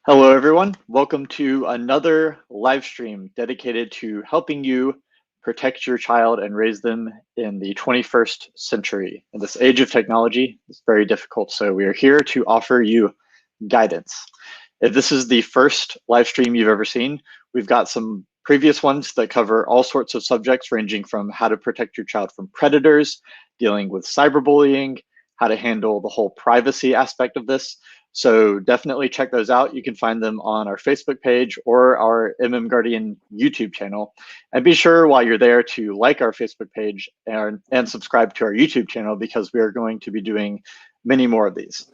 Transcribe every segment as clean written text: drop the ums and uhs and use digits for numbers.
Hello, everyone. Welcome to another live stream dedicated to helping you protect your child and raise them in the 21st century. In this age of technology, it's very difficult, so we are here to offer you guidance. If this is the first live stream you've ever seen, we've got some previous ones that cover all sorts of subjects ranging from how to protect your child from predators, dealing with cyberbullying, how to handle the whole privacy aspect of this. So definitely check those out. You can find them on our Facebook page or our MMGuardian YouTube channel. And be sure while you're there to like our Facebook page and subscribe to our YouTube channel because we are going to be doing many more of these.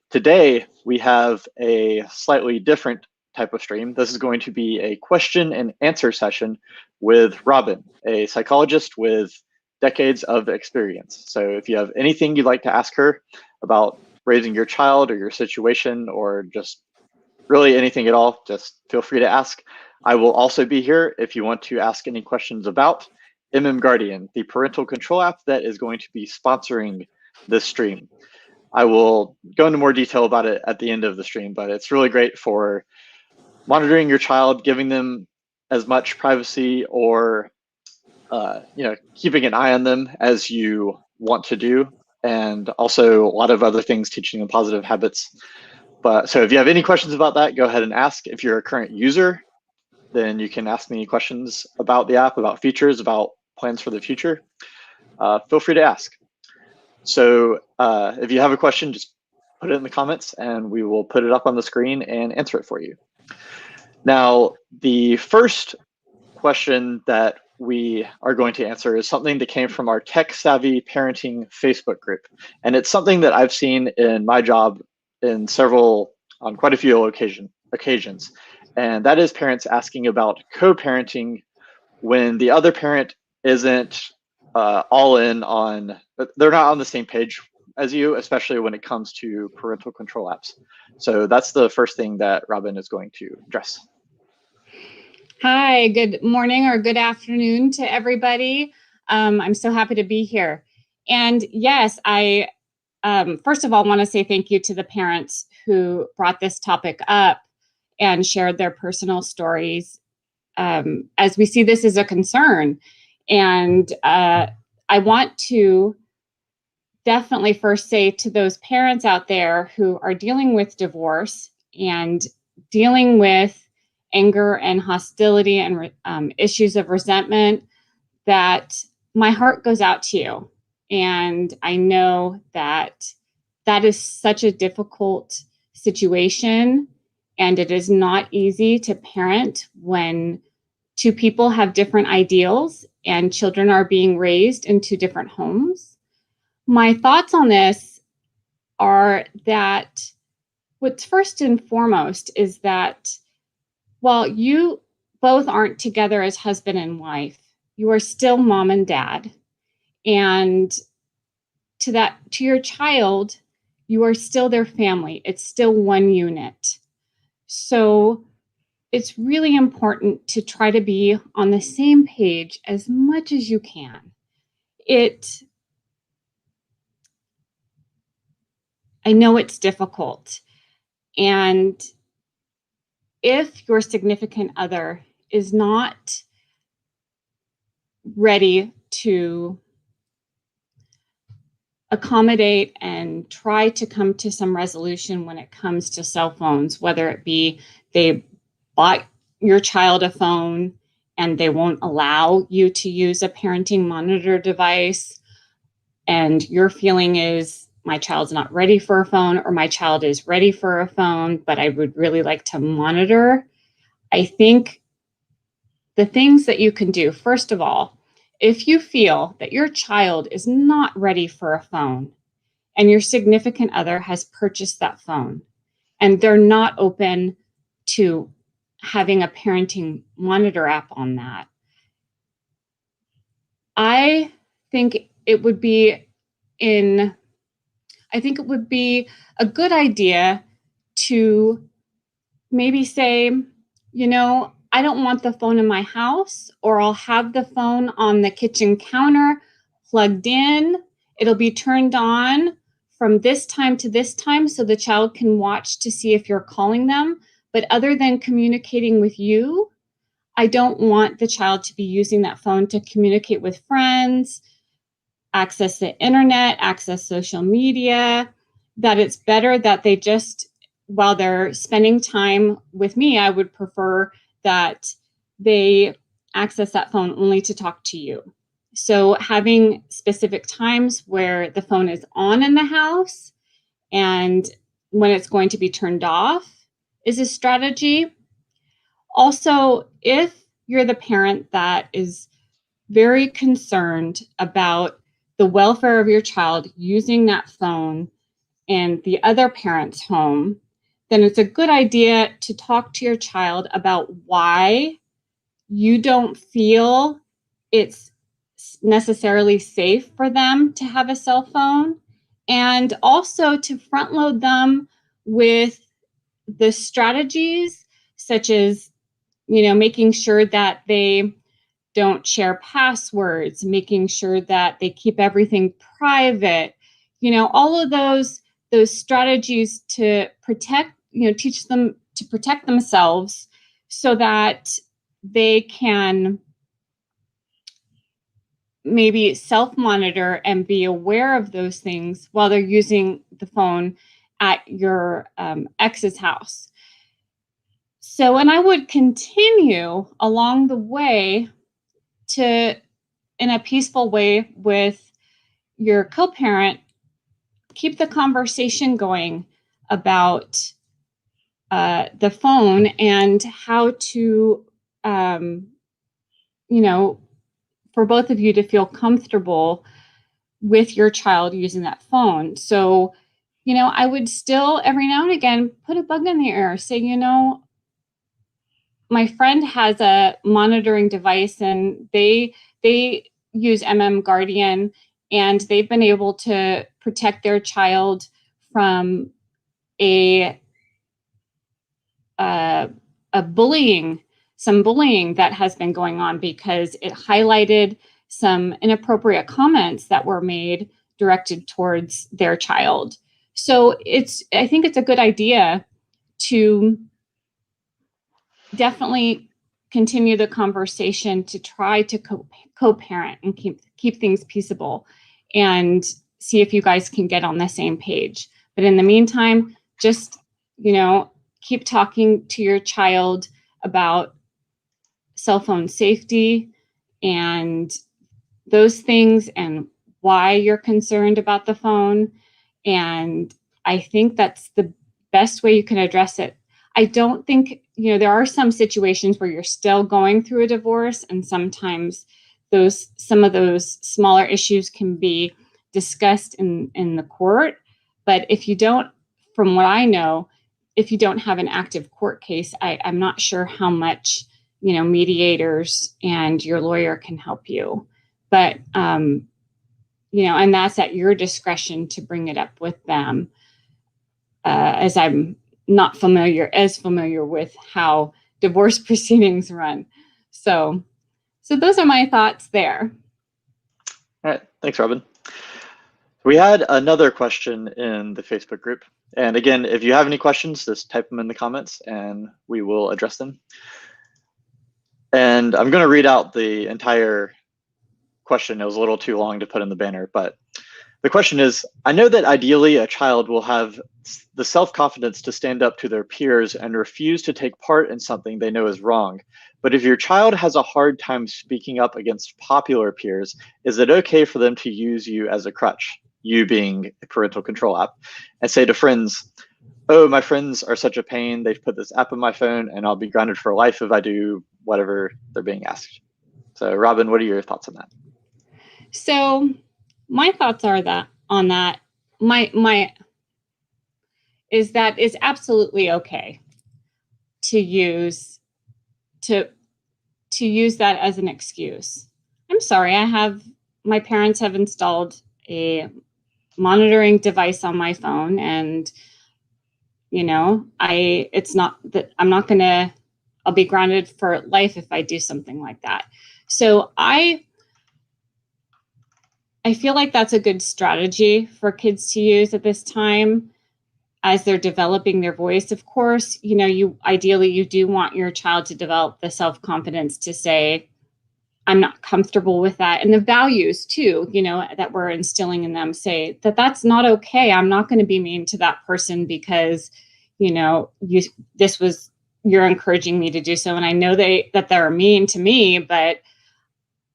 Today, we have a slightly different type of stream. This is going to be a question and answer session with Robyn, a psychologist with decades of experience. So if you have anything you'd like to ask her about raising your child or your situation or just really anything at all, just feel free to ask. I will also be here if you want to ask any questions about MMGuardian, the parental control app that is going to be sponsoring this stream. I will go into more detail about it at the end of the stream, but it's really great for monitoring your child, giving them as much privacy or keeping an eye on them as you want to do, and also a lot of other things, teaching them positive habits. But so if you have any questions about that, go ahead and ask. If you're a current user, then you can ask me questions about the app, about features, about plans for the future. Feel free to ask. So if you have a question, just put it in the comments and we will put it up on the screen and answer it for you. Now, the first question that we are going to answer is something that came from our Tech Savvy Parenting Facebook group. And it's something that I've seen in my job on quite a few occasions. And that is parents asking about co-parenting when the other parent isn't all in on, they're not on the same page as you, especially when it comes to parental control apps. So that's the first thing that Robyn is going to address. Hi, good morning or good afternoon to everybody. I'm so happy to be here. And yes, I first of all want to say thank you to the parents who brought this topic up and shared their personal stories, as we see this as a concern. And I want to definitely first say to those parents out there who are dealing with divorce and dealing with anger and hostility and issues of resentment, that my heart goes out to you. And I know that that is such a difficult situation, and it is not easy to parent when two people have different ideals and children are being raised in two different homes. My thoughts on this are that what's first and foremost is that while you both aren't together as husband and wife, you are still mom and dad. And to your child, you are still their family. It's still one unit. So it's really important to try to be on the same page as much as you can. I know it's difficult. And if your significant other is not ready to accommodate and try to come to some resolution when it comes to cell phones, whether it be they bought your child a phone and they won't allow you to use a parenting monitor device, and your feeling is, my child's not ready for a phone, or my child is ready for a phone, but I would really like to monitor. I think the things that you can do, first of all, if you feel that your child is not ready for a phone and your significant other has purchased that phone and they're not open to having a parenting monitor app on that, I think it would be a good idea to maybe say, I don't want the phone in my house, or I'll have the phone on the kitchen counter plugged in. It'll be turned on from this time to this time so the child can watch to see if you're calling them, But other than communicating with you, I don't want the child to be using that phone to communicate with friends, access the internet, access social media, that it's better that they just, while they're spending time with me, I would prefer that they access that phone only to talk to you. So having specific times where the phone is on in the house and when it's going to be turned off is a strategy. Also, if you're the parent that is very concerned about the welfare of your child using that phone in the other parent's home, then it's a good idea to talk to your child about why you don't feel it's necessarily safe for them to have a cell phone, and also to front load them with the strategies such as, making sure that they don't share passwords, making sure that they keep everything private, all of those strategies to protect, teach them to protect themselves so that they can maybe self-monitor and be aware of those things while they're using the phone at your ex's house. So, and I would continue along the way to, in a peaceful way with your co-parent, keep the conversation going about the phone and how to, for both of you to feel comfortable with your child using that phone. So, I would still every now and again put a bug in the air, say, my friend has a monitoring device and they use MMGuardian, and they've been able to protect their child from a some bullying that has been going on because it highlighted some inappropriate comments that were made directed towards their child. So I think it's a good idea to definitely continue the conversation to try to co-parent and keep things peaceable and see if you guys can get on the same page. But in the meantime, just, keep talking to your child about cell phone safety and those things and why you're concerned about the phone. And I think that's the best way you can address it. I don't think, there are some situations where you're still going through a divorce, and sometimes some of those smaller issues can be discussed in the court. But if you don't, from what I know, if you don't have an active court case, I'm not sure how much, mediators and your lawyer can help you. But, and that's at your discretion to bring it up with them, as I'm not as familiar with how divorce proceedings run. So those are my thoughts there. All right, thanks, Robyn. We had another question in the Facebook group. And again, if you have any questions, just type them in the comments and we will address them. And I'm going to read out the entire question. It was a little too long to put in the banner, but the question is, I know that ideally a child will have the self-confidence to stand up to their peers and refuse to take part in something they know is wrong. But if your child has a hard time speaking up against popular peers, is it okay for them to use you as a crutch, you being a parental control app, and say to friends, oh, my friends are such a pain, they've put this app on my phone and I'll be grounded for life if I do whatever they're being asked. So Robyn, what are your thoughts on that? So my thoughts are that on that, is that it's absolutely okay to use that as an excuse. I'm sorry, my parents have installed a monitoring device on my phone, and it's not that I'll be grounded for life if I do something like that. So I feel like that's a good strategy for kids to use at this time. as they're developing their voice. Of course, you ideally you do want your child to develop the self-confidence to say, I'm not comfortable with that. And the values too, that we're instilling in them, say that that's not okay. I'm not going to be mean to that person because, you're encouraging me to do so. And I know that they're mean to me, but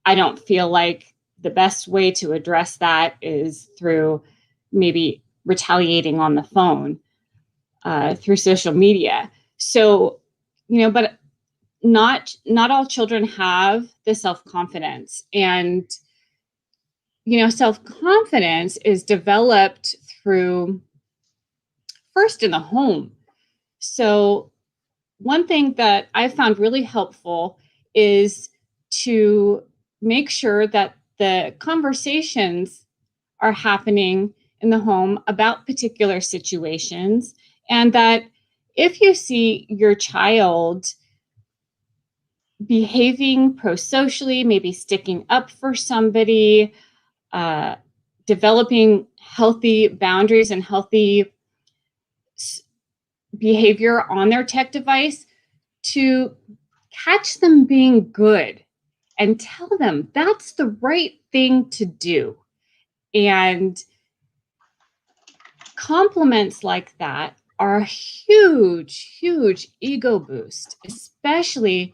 I don't feel like the best way to address that is through maybe retaliating on the phone, through social media. So, but not all children have the self-confidence, and self-confidence is developed through first in the home. So one thing that I found really helpful is to make sure that the conversations are happening in the home about particular situations, and that if you see your child behaving pro-socially, maybe sticking up for somebody, developing healthy boundaries and healthy behavior on their tech device, to catch them being good and tell them that's the right thing to do. And compliments like that are a huge, huge ego boost, especially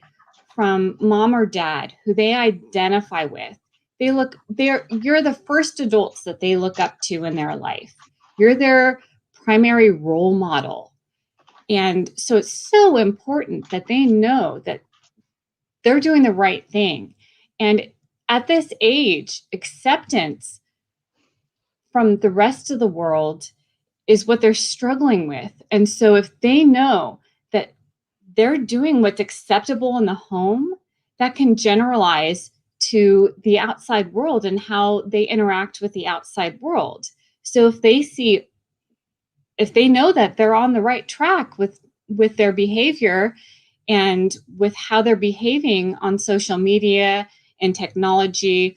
from mom or dad who they identify with. You're the first adults that they look up to in their life. You're their primary role model. And so it's so important that they know that they're doing the right thing. And at this age, acceptance from the rest of the world is what they're struggling with. And so if they know that they're doing what's acceptable in the home, that can generalize to the outside world and how they interact with the outside world. So if they know that they're on the right track with their behavior and with how they're behaving on social media and technology,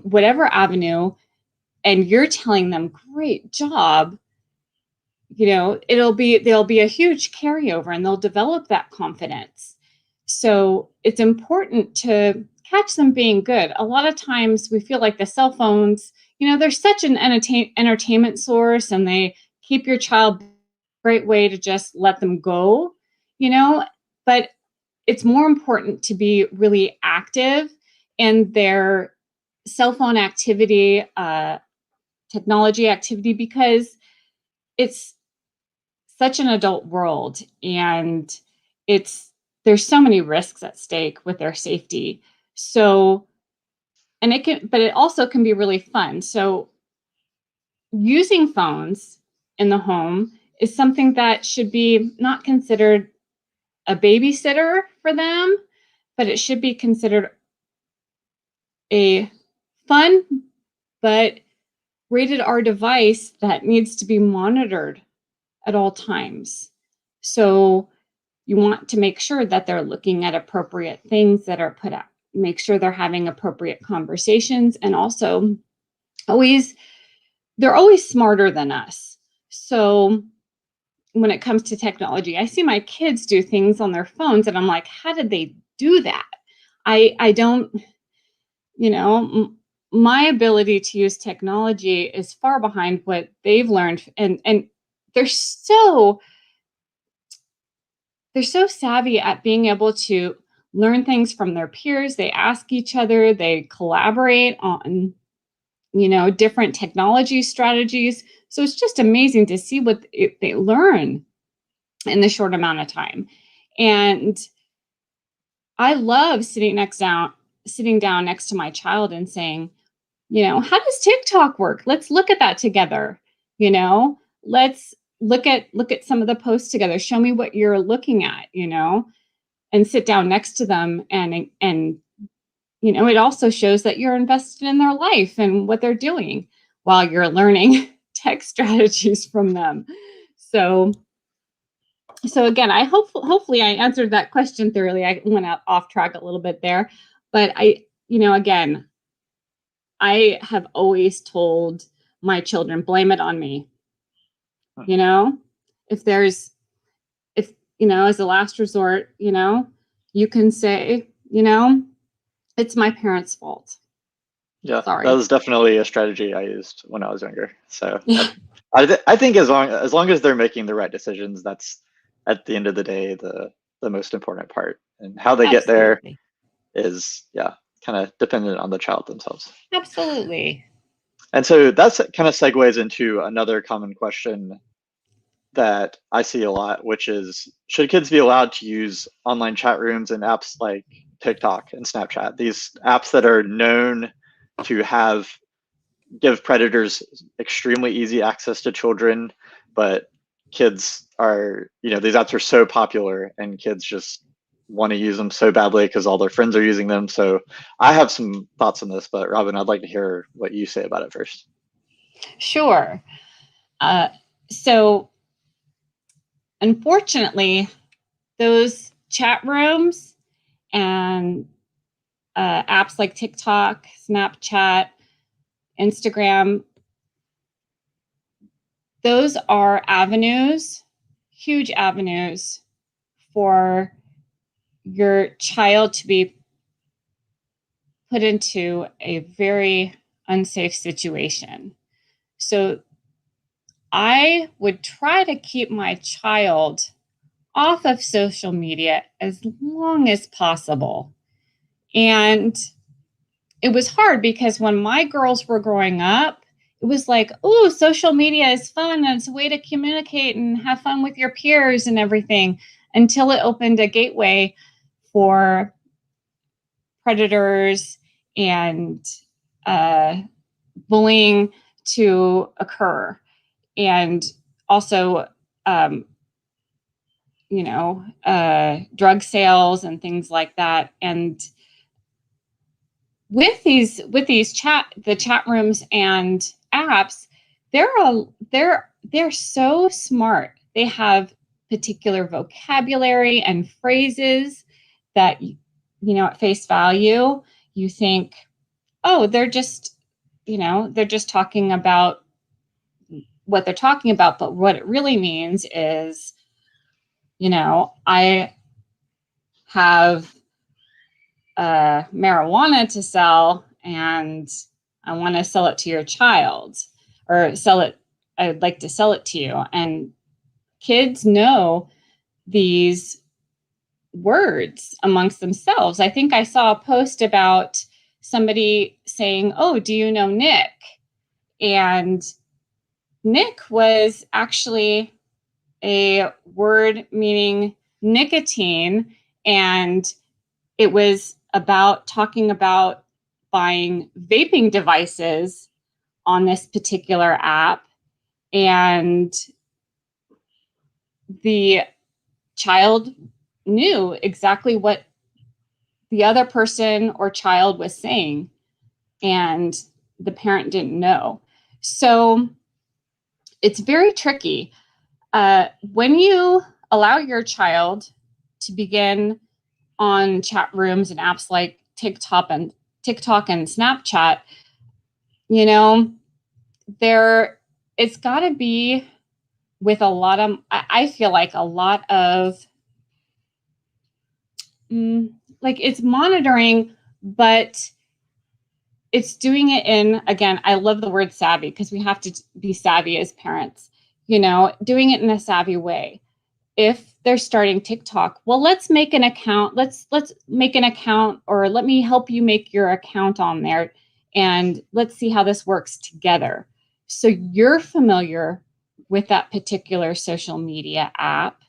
whatever avenue, and you're telling them, great job, there'll be a huge carryover and they'll develop that confidence. So it's important to catch them being good. A lot of times we feel like the cell phones, they're such an entertainment source, and they keep your child a great way to just let them go, but it's more important to be really active in their cell phone activity, technology activity, because it's such an adult world, and there's so many risks at stake with their safety. So, but it also can be really fun. So using phones in the home is something that should be not considered a babysitter for them, but it should be considered a fun but rated R device that needs to be monitored at all times. So you want to make sure that they're looking at appropriate things that are put out, make sure they're having appropriate conversations, and also they're always smarter than us. So when it comes to technology, I see my kids do things on their phones and I'm like, how did they do that? I don't, my ability to use technology is far behind what they've learned. And they're so savvy at being able to learn things from their peers. They ask each other, they collaborate on, different technology strategies. So it's just amazing to see what they learn in the short amount of time. And I love sitting down next to my child and saying, how does TikTok work? Let's look at that together. Let's look at some of the posts together. Show me what you're looking at, and sit down next to them. And it also shows that you're invested in their life and what they're doing while you're learning tech strategies from them. So again, hopefully I answered that question thoroughly. I went off track a little bit there, but again, I have always told my children, blame it on me. you know, if there's, if, you know, as a last resort, you know, you can say, you know, it's my parents' fault. Yeah, Sorry. that was definitely a strategy I used when I was younger. So I think as long as they're making the right decisions, that's at the end of the day the most important part. And how they get there Absolutely. is, yeah, kind of dependent on the child themselves. Absolutely. And so that's kind of segues into another common question that I see a lot, which is, should kids be allowed to use online chat rooms and apps like TikTok and Snapchat, these apps that are known to give predators extremely easy access to children, but kids are, these apps are so popular and kids just want to use them so badly because all their friends are using them. So I have some thoughts on this, but Robyn, I'd like to hear what you say about it first. Sure. So unfortunately, those chat rooms and apps like TikTok, Snapchat, Instagram, those are avenues, huge avenues for your child to be put into a very unsafe situation. So I would try to keep my child off of social media as long as possible. And it was hard because when my girls were growing up, it was like, oh, social media is fun and it's a way to communicate and have fun with your peers and everything, until it opened a gateway for predators and bullying to occur. And also, drug sales and things like that. And with the chat rooms and apps, they're so smart. They have particular vocabulary and phrases that, at face value, you think, oh, they're just talking about what they're talking about, but what it really means is, I have marijuana to sell and I want to sell it to your child, or I'd like to sell it to you. And kids know these words amongst themselves. I think I saw a post about somebody saying, oh, do you know Nick? And Nick was actually a word meaning nicotine, and it was about talking about buying vaping devices on this particular app. And the child knew exactly what the other person or child was saying, and the parent didn't know. So it's very tricky. When you allow your child to begin on chat rooms and apps like TikTok and Snapchat, it's got to be with a lot of, I feel like a lot of, like it's monitoring, but it's doing it in, again, I love the word savvy because we have to be savvy as parents, doing it in a savvy way. If they're starting TikTok, well, let's make an account. Let's make an account, or let me help you make your account on there, and let's see how this works together. So you're familiar with that particular social media app,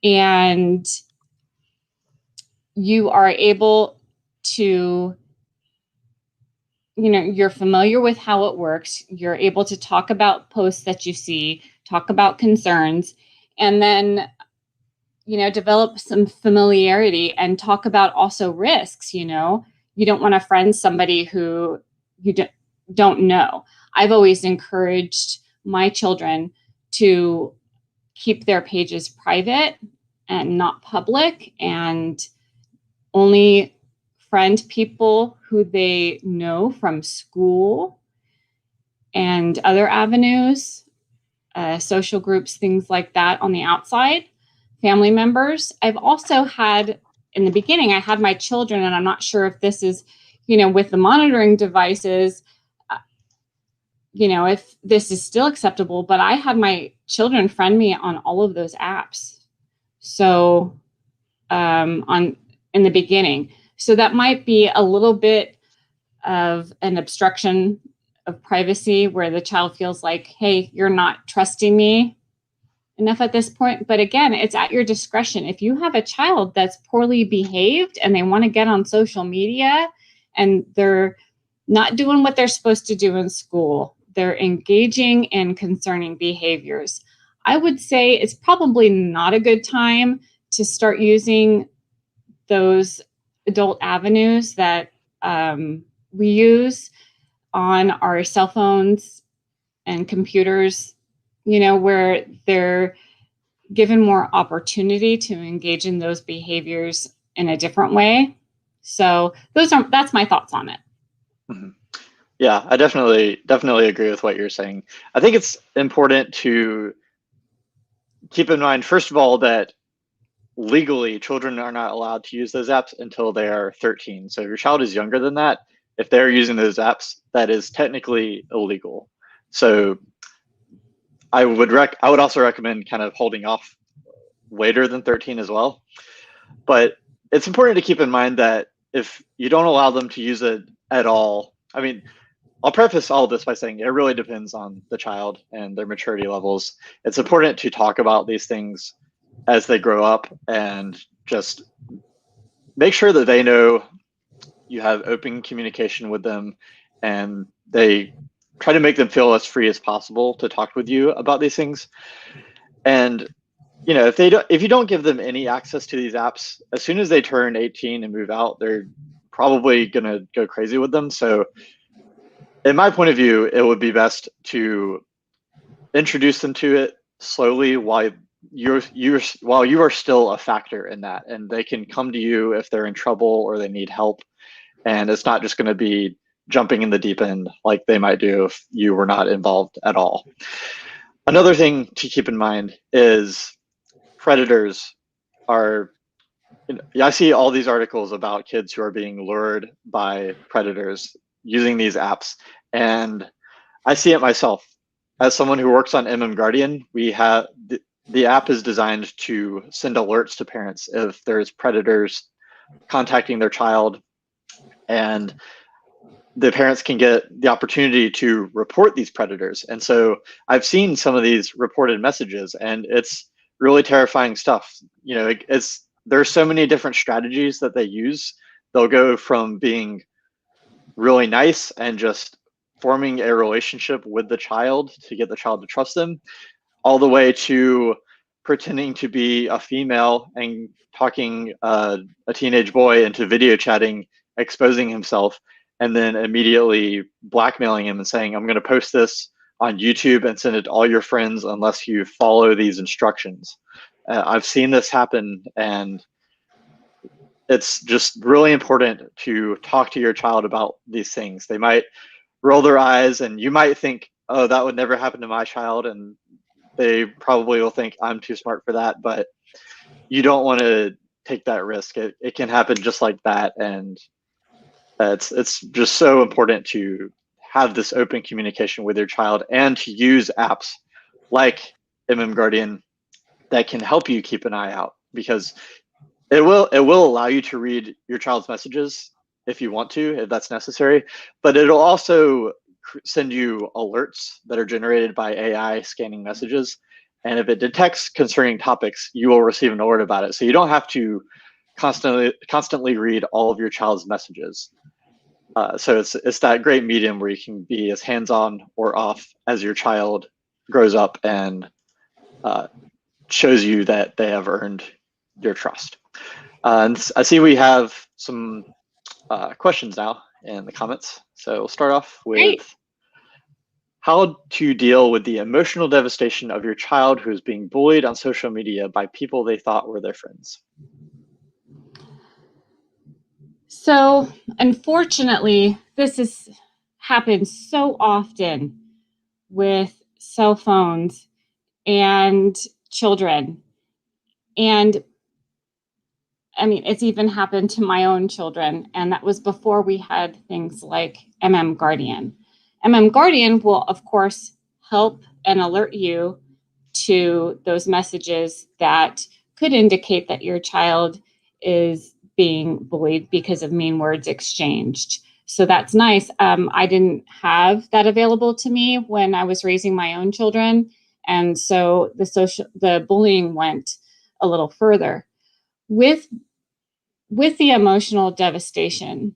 and you are able to, you're familiar with how it works. You're able to talk about posts that you see, talk about concerns, and then develop some familiarity and talk about also risks. You don't want to friend somebody who you don't know. I've always encouraged my children to keep their pages private and not public, and only friend people who they know from school and other avenues. social groups, things like that on the outside, family members. I've also had, in the beginning, I had my children, and I'm not sure if this is, with the monitoring devices, if this is still acceptable, but I had my children friend me on all of those apps. So in the beginning. So that might be a little bit of an obstruction of privacy where the child feels like, hey, you're not trusting me enough at this point. But again, it's at your discretion. If you have a child that's poorly behaved and they want to get on social media and they're not doing what they're supposed to do in school, they're engaging in concerning behaviors, I would say it's probably not a good time to start using those adult avenues that we use on our cell phones and computers, where they're given more opportunity to engage in those behaviors in a different way. So that's my thoughts on it. Mm-hmm. Yeah, I definitely agree with what you're saying. I think it's important to keep in mind, first of all, that legally children are not allowed to use those apps until they are 13. So if your child is younger than that, if they're using those apps, that is technically illegal. So I would also recommend kind of holding off later than 13 as well. But it's important to keep in mind that if you don't allow them to use it at all, I mean, I'll preface all of this by saying it really depends on the child and their maturity levels. It's important to talk about these things as they grow up and just make sure that they know you have open communication with them and they try to make them feel as free as possible to talk with you about these things. And if you don't give them any access to these apps, as soon as they turn 18 and move out, they're probably going to go crazy with them. So in my point of view, it would be best to introduce them to it slowly while you are still a factor in that, and they can come to you if they're in trouble or they need help. And it's not just going to be jumping in the deep end like they might do if you were not involved at all. Another thing to keep in mind is predators are, I see all these articles about kids who are being lured by predators using these apps, and I see it myself. As someone who works on MMGuardian, we have the app is designed to send alerts to parents if there's predators contacting their child, and the parents can get the opportunity to report these predators. And so I've seen some of these reported messages, and it's really terrifying stuff. There's so many different strategies that they use. They'll go from being really nice and just forming a relationship with the child to get the child to trust them, all the way to pretending to be a female and talking a teenage boy into video chatting, exposing himself, and then immediately blackmailing him and saying, I'm going to post this on YouTube and send it to all your friends unless you follow these instructions. I've seen this happen, and it's just really important to talk to your child about these things. They might roll their eyes and you might think, oh, that would never happen to my child. And they probably will think I'm too smart for that, but you don't want to take that risk. It can happen just like that. And it's just so important to have this open communication with your child and to use apps like MMGuardian that can help you keep an eye out, because it will allow you to read your child's messages if you want to, if that's necessary, but it'll also send you alerts that are generated by AI scanning messages. And if it detects concerning topics, you will receive an alert about it. So you don't have to constantly read all of your child's messages. So it's that great medium where you can be as hands-on or off as your child grows up and shows you that they have earned your trust. And I see we have some questions now in the comments. So we'll start off with Great. How to deal with the emotional devastation of your child who is being bullied on social media by people they thought were their friends. So unfortunately, this happens so often with cell phones and children. And I mean, it's even happened to my own children. And that was before we had things like MMGuardian. MMGuardian will, of course, help and alert you to those messages that could indicate that your child is being bullied because of mean words exchanged. So that's nice. I didn't have that available to me when I was raising my own children. And so the bullying went a little further. With the emotional devastation,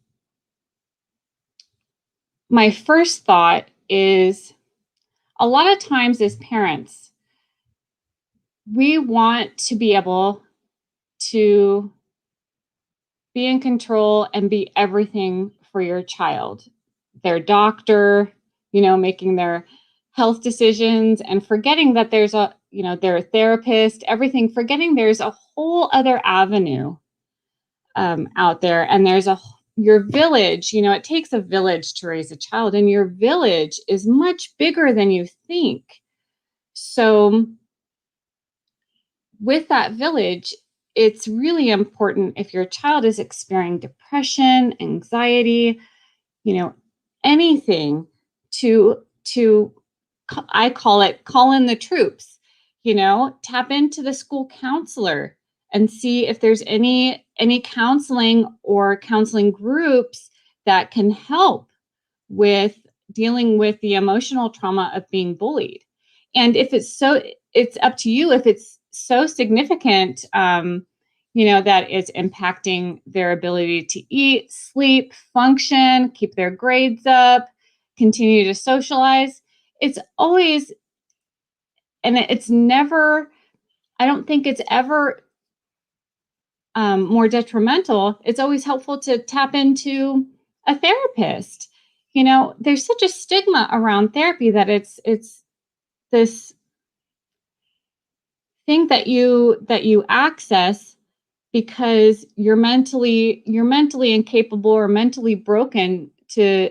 my first thought is a lot of times as parents, we want to be able to be in control and be everything for your child, their doctor, making their health decisions and forgetting that there's their therapist, everything, forgetting there's a whole other avenue out there. And there's your village, it takes a village to raise a child, and your village is much bigger than you think. So with that village, it's really important if your child is experiencing depression, anxiety, anything to I call it call in the troops, tap into the school counselor and see if there's any counseling or counseling groups that can help with dealing with the emotional trauma of being bullied. And if it's up to you. If it's so significant, that it's impacting their ability to eat, sleep, function, keep their grades up, continue to socialize. It's always, and it's never, I don't think it's ever more detrimental. It's always helpful to tap into a therapist. There's such a stigma around therapy that it's this thing that you access because you're mentally incapable or mentally broken to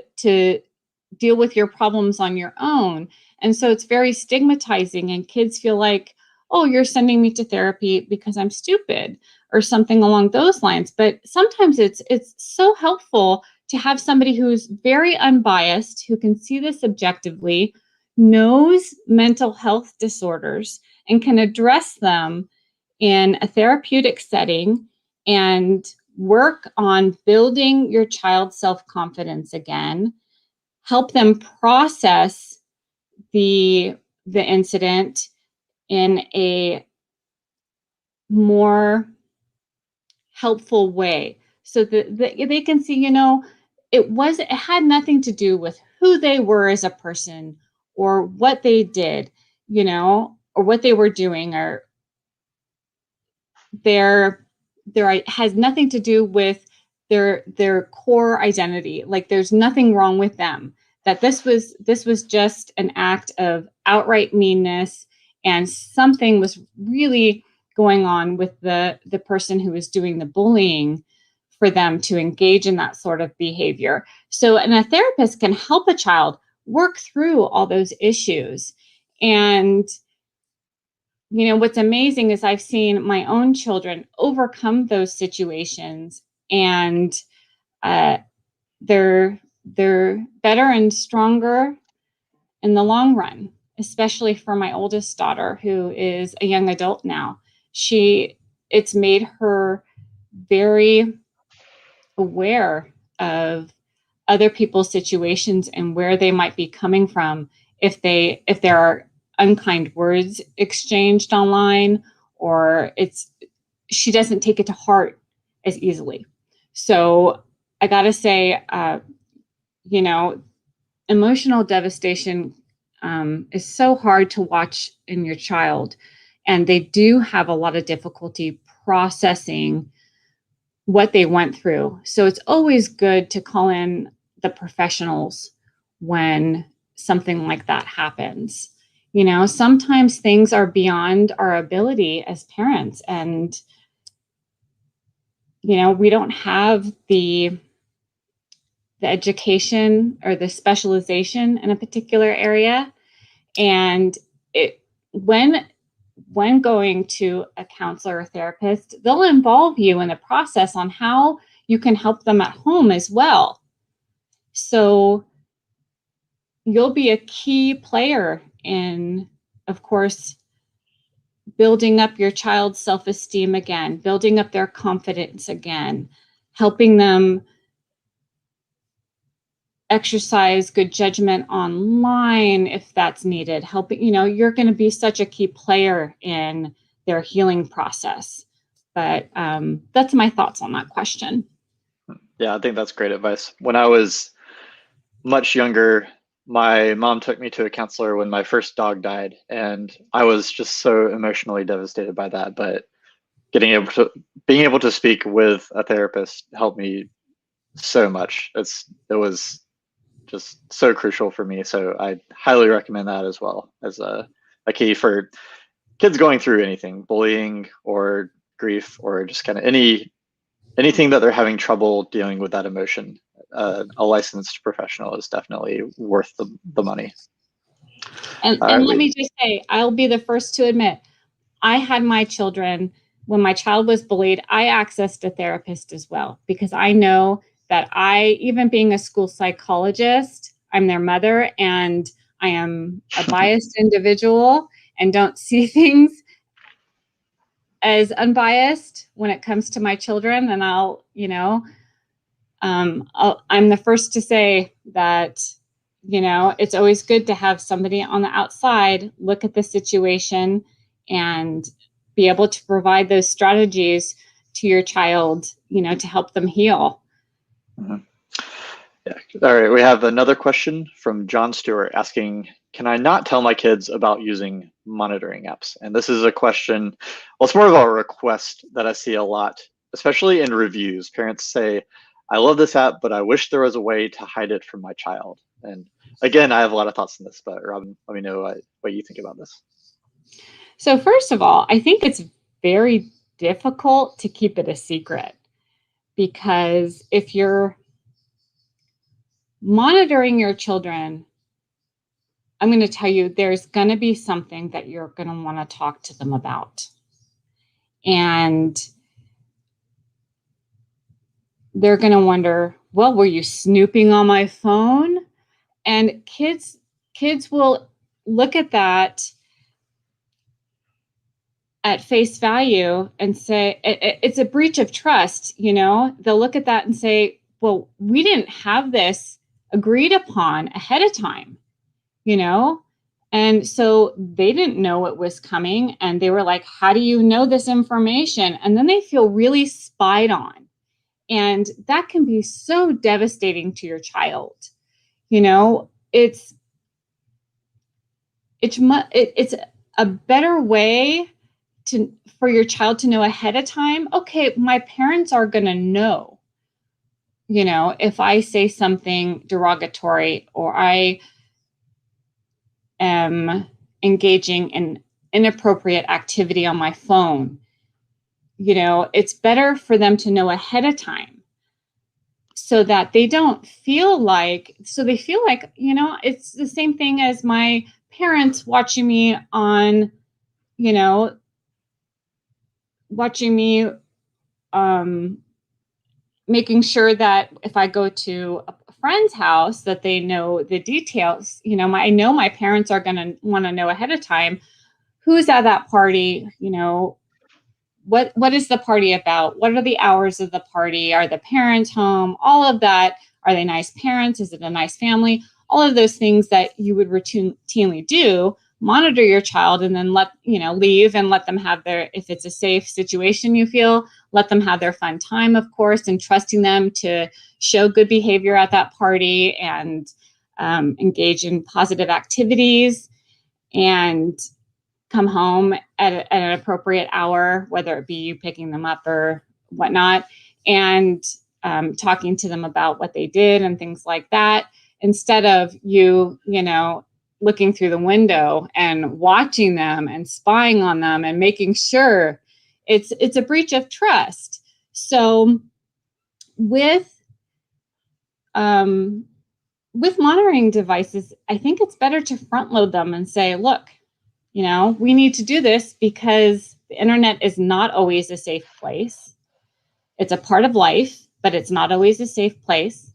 deal with your problems on your own. And so it's very stigmatizing, and kids feel like, oh, you're sending me to therapy because I'm stupid or something along those lines. But sometimes it's so helpful to have somebody who's very unbiased, who can see this objectively, knows mental health disorders, and can address them in a therapeutic setting and work on building your child's self-confidence again, help them process the incident in a more helpful way, so that they can see, it had nothing to do with who they were as a person or what they did, or what they were doing, or their has nothing to do with their core identity. Like, there's nothing wrong with them. That this was just an act of outright meanness, and something was really going on with the person who was doing the bullying for them to engage in that sort of behavior. So, and a therapist can help a child work through all those issues. And what's amazing is I've seen my own children overcome those situations, and they're better and stronger in the long run, especially for my oldest daughter, who is a young adult now. It's made her very aware of other people's situations and where they might be coming from if there are unkind words exchanged online, or she doesn't take it to heart as easily. So I gotta say, emotional devastation is so hard to watch in your child, and they do have a lot of difficulty processing what they went through. So it's always good to call in the professionals when something like that happens. Sometimes things are beyond our ability as parents, and we don't have the education or the specialization in a particular area, and when going to a counselor or therapist, they'll involve you in the process on how you can help them at home as well. So you'll be a key player in, of course, building up your child's self-esteem again, building up their confidence again, helping them exercise good judgment online if that's needed. Helping, you're going to be such a key player in their healing process. But that's my thoughts on that question. Yeah, I think that's great advice. When I was much younger, my mom took me to a counselor when my first dog died, and I was just so emotionally devastated by that. But being able to speak with a therapist helped me so much. It was just so crucial for me. So I highly recommend that as well as a key for kids going through anything, bullying or grief, or just kind of anything that they're having trouble dealing with that emotion. A licensed professional is definitely worth the money. And let me just say, I'll be the first to admit, I had my children, when my child was bullied, I accessed a therapist as well, because I know that even being a school psychologist, I'm their mother, and I am a biased individual and don't see things as unbiased when it comes to my children. And I'm the first to say that, it's always good to have somebody on the outside look at the situation and be able to provide those strategies to your child, to help them heal. Mm-hmm. Yeah. All right. We have another question from John Stewart asking, can I not tell my kids about using monitoring apps? And this is a question, well, it's more of a request that I see a lot, especially in reviews. Parents say, I love this app, but I wish there was a way to hide it from my child. And again, I have a lot of thoughts on this, but Robyn, let me know what you think about this. So first of all, I think it's very difficult to keep it a secret, because if you're monitoring your children, I'm going to tell you, there's going to be something that you're going to want to talk to them about. And they're going to wonder, well, were you snooping on my phone? And kids will look at that at face value and say, it's a breach of trust. They'll look at that and say, well, we didn't have this agreed upon ahead of time, and so they didn't know it was coming. And they were like, how do you know this information? And then they feel really spied on. And that can be so devastating to your child. It's a better way for your child to know ahead of time, okay, my parents are going to know, if I say something derogatory or I am engaging in inappropriate activity on my phone. It's better for them to know ahead of time so that they feel like, it's the same thing as my parents watching me making sure that if I go to a friend's house that they know the details. I know my parents are going to want to know ahead of time who's at that party, what is the party about? What are the hours of the party? Are the parents home? All of that. Are they nice parents? Is it a nice family? All of those things that you would routinely do. Monitor your child and then leave and let them have if it's a safe situation you feel, let them have their fun time, of course, and trusting them to show good behavior at that party and engage in positive activities and come home at an appropriate hour, whether it be you picking them up or whatnot, and talking to them about what they did and things like that, instead of you looking through the window and watching them and spying on them and making sure. It's a breach of trust. So with monitoring devices, I think it's better to front load them and say, look, You know, we need to do this because the internet is not always a safe place. It's a part of life, but it's not always a safe place.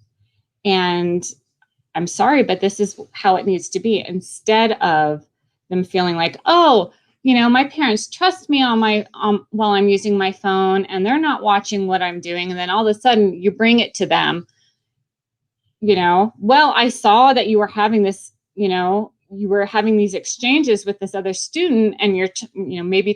And I'm sorry, but this is how it needs to be. Instead of them feeling like, oh, you know, my parents trust me on my while I'm using my phone and they're not watching what I'm doing. And then all of a sudden you bring it to them, you know, well, I saw that you were having this, you know, you were having these exchanges with this other student and you're, you know, maybe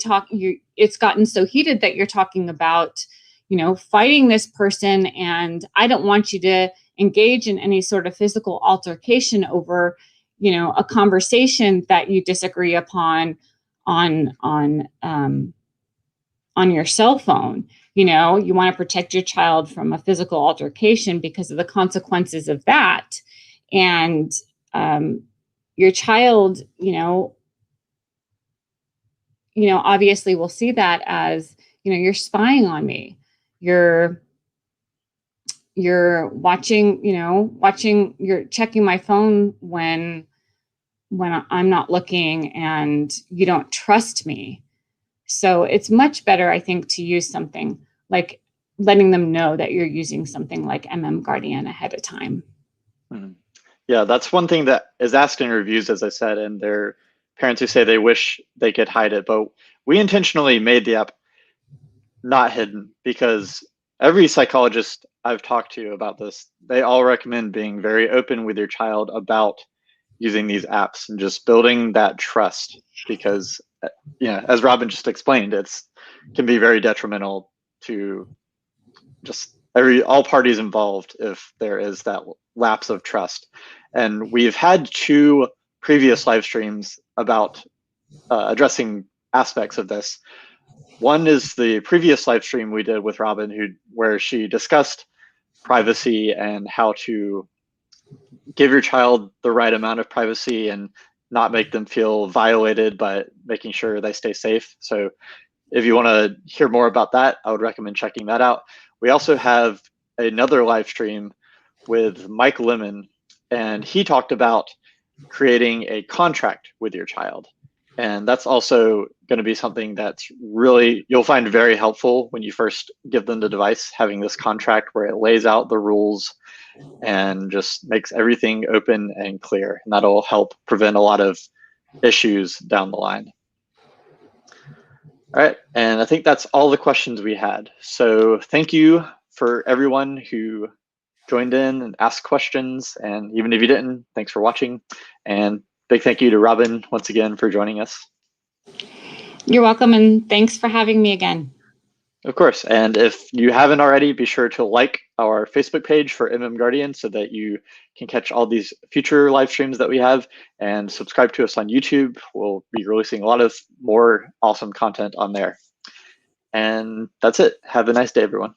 it's gotten so heated that you're talking about, you know, fighting this person. And I don't want you to engage in any sort of physical altercation over, you know, a conversation that you disagree upon on your cell phone. You know, you want to protect your child from a physical altercation because of the consequences of that. And your child, you know, obviously will see that as, you know, you're spying on me. You're watching, you're checking my phone when I'm not looking and you don't trust me. So it's much better, I think, to use something like letting them know that you're using something like MMGuardian ahead of time. Mm-hmm. Yeah, that's one thing that is asked in reviews, as I said, and there are parents who say they wish they could hide it, but we intentionally made the app not hidden because every psychologist I've talked to about this, they all recommend being very open with your child about using these apps and just building that trust because, you know, as Robyn just explained, it's can be very detrimental to just all parties involved if there is that lapse of trust. And we've had 2 previous live streams about addressing aspects of this. One is the previous live stream we did with Robyn, where she discussed privacy and how to give your child the right amount of privacy and not make them feel violated, but making sure they stay safe. So if you want to hear more about that, I would recommend checking that out. We also have another live stream with Mike Lemon, and he talked about creating a contract with your child. And that's also going to be something that's really, you'll find very helpful when you first give them the device, having this contract where it lays out the rules and just makes everything open and clear. And that'll help prevent a lot of issues down the line. All right, and I think that's all the questions we had. So thank you for everyone who joined in and asked questions. And even if you didn't, thanks for watching. And big thank you to Robyn once again for joining us. You're welcome, and thanks for having me again. Of course, and if you haven't already, be sure to like our Facebook page for MMGuardian so that you can catch all these future live streams that we have, and subscribe to us on YouTube. We'll be releasing a lot of more awesome content on there. And that's it. Have a nice day, everyone.